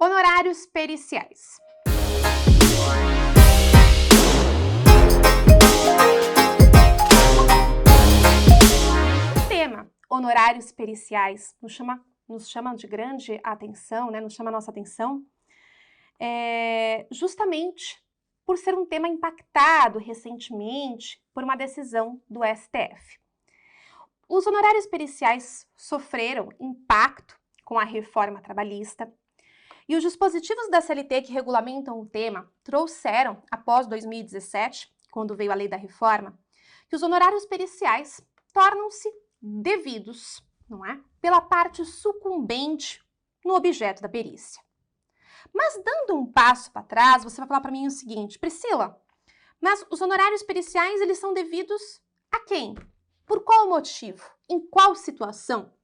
Honorários periciais. O tema honorários periciais nos chama de grande atenção, nos chama a nossa atenção, justamente por ser um tema impactado recentemente por uma decisão do STF. Os honorários periciais sofreram impacto com a reforma trabalhista e os dispositivos da CLT que regulamentam o tema trouxeram, após 2017, quando veio a lei da reforma, que os honorários periciais tornam-se devidos, pela parte sucumbente no objeto da perícia. Mas dando um passo para trás, você vai falar para mim o seguinte: Priscila, mas os honorários periciais eles são devidos a quem? Por qual motivo? Em qual situação?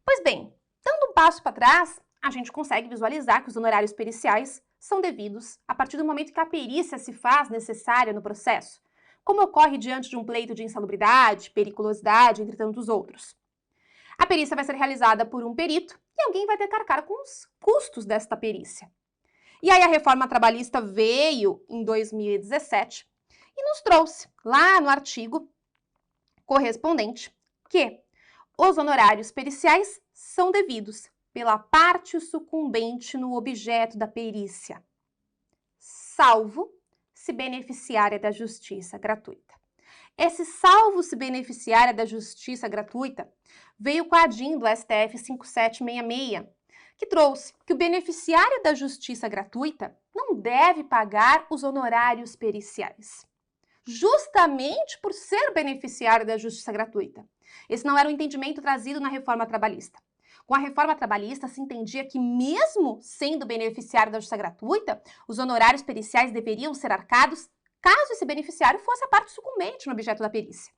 Pois bem, dando um passo para trás, a gente consegue visualizar que os honorários periciais são devidos a partir do momento que a perícia se faz necessária no processo, como ocorre diante de um pleito de insalubridade, periculosidade, entre tantos outros. A perícia vai ser realizada por um perito e alguém vai ter que arcar com os custos desta perícia. E aí a reforma trabalhista veio em 2017 e nos trouxe, lá no artigo correspondente, que os honorários periciais são devidos pela parte sucumbente no objeto da perícia, salvo se beneficiária da justiça gratuita. Esse salvo se beneficiária da justiça gratuita veio com a ADIM do STF 5766, que trouxe que o beneficiário da justiça gratuita não deve pagar os honorários periciais, justamente por ser beneficiário da justiça gratuita. Esse não era o entendimento trazido na reforma trabalhista. Com a reforma trabalhista, se entendia que, mesmo sendo beneficiário da justiça gratuita, os honorários periciais deveriam ser arcados caso esse beneficiário fosse a parte sucumbente no objeto da perícia.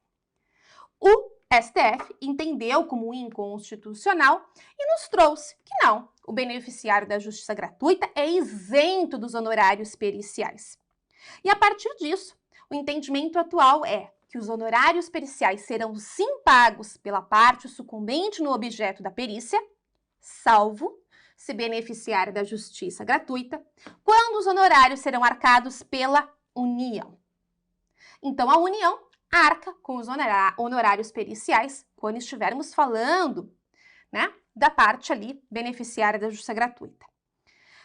O STF entendeu como inconstitucional e nos trouxe que não, o beneficiário da justiça gratuita é isento dos honorários periciais. E a partir disso, o entendimento atual é que os honorários periciais serão sim pagos pela parte sucumbente no objeto da perícia, salvo se beneficiária da justiça gratuita, quando os honorários serão arcados pela União. Então, a União arca com os honorários periciais quando estivermos falando, da parte ali beneficiária da justiça gratuita.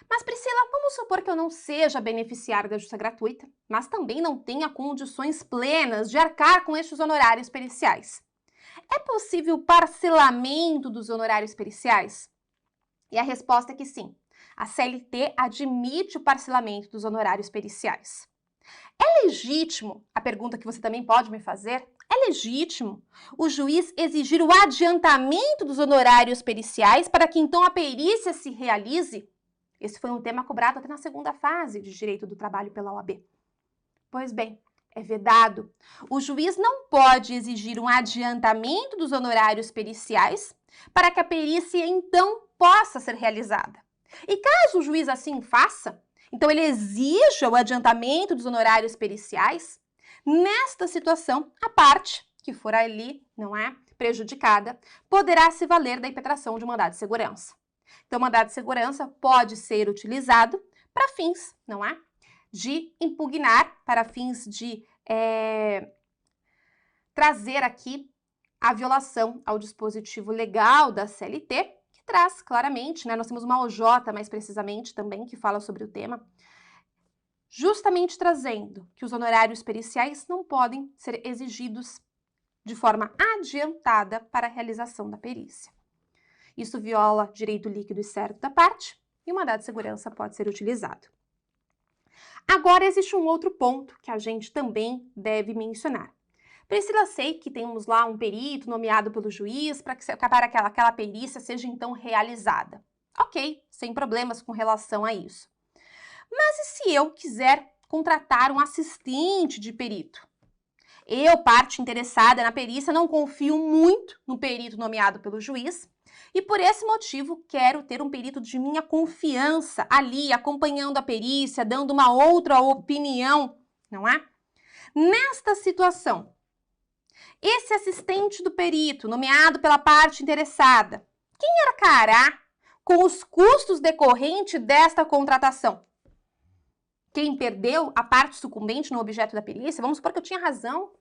Mas, Priscila, vamos supor que eu não seja beneficiária da justiça gratuita, mas também não tenha condições plenas de arcar com estes honorários periciais. É possível parcelamento dos honorários periciais? E a resposta é que sim. A CLT admite o parcelamento dos honorários periciais. É legítimo, a pergunta que você também pode me fazer, é legítimo o juiz exigir o adiantamento dos honorários periciais para que então a perícia se realize? Esse foi um tema cobrado até na segunda fase de Direito do Trabalho pela OAB. Pois bem, é vedado. O juiz não pode exigir um adiantamento dos honorários periciais para que a perícia, então, possa ser realizada. E caso o juiz assim faça, então ele exija o adiantamento dos honorários periciais, nesta situação, a parte que for ali, prejudicada, poderá se valer da impetração de mandado de segurança. Então, o mandado de segurança pode ser utilizado para fins, de impugnar, para fins de trazer aqui a violação ao dispositivo legal da CLT, que traz claramente, nós temos uma OJ mais precisamente também, que fala sobre o tema, justamente trazendo que os honorários periciais não podem ser exigidos de forma adiantada para a realização da perícia. Isso viola direito líquido e certo da parte e o mandado de segurança pode ser utilizado. Agora, existe um outro ponto que a gente também deve mencionar. Priscila, sei que temos lá um perito nomeado pelo juiz para que aquela perícia seja então realizada. Ok, sem problemas com relação a isso. Mas e se eu quiser contratar um assistente de perito? Eu, parte interessada na perícia, não confio muito no perito nomeado pelo juiz e por esse motivo quero ter um perito de minha confiança ali, acompanhando a perícia, dando uma outra opinião, não é? Nesta situação, esse assistente do perito, nomeado pela parte interessada, quem arcará com os custos decorrentes desta contratação. Quem perdeu a parte sucumbente no objeto da perícia, vamos supor que eu tinha razão.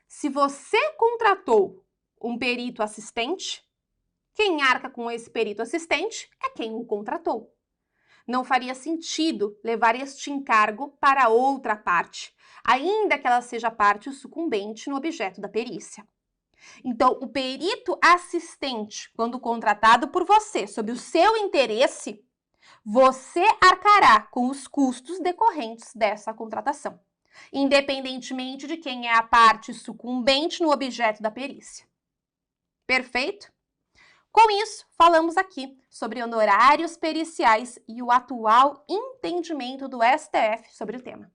Se você contratou um perito assistente, quem arca com esse perito assistente é quem o contratou. Não faria sentido levar este encargo para outra parte, ainda que ela seja parte sucumbente no objeto da perícia. Então, o perito assistente, quando contratado por você sob o seu interesse, você arcará com os custos decorrentes dessa contratação, independentemente de quem é a parte sucumbente no objeto da perícia. Perfeito? Com isso, falamos aqui sobre honorários periciais e o atual entendimento do STF sobre o tema.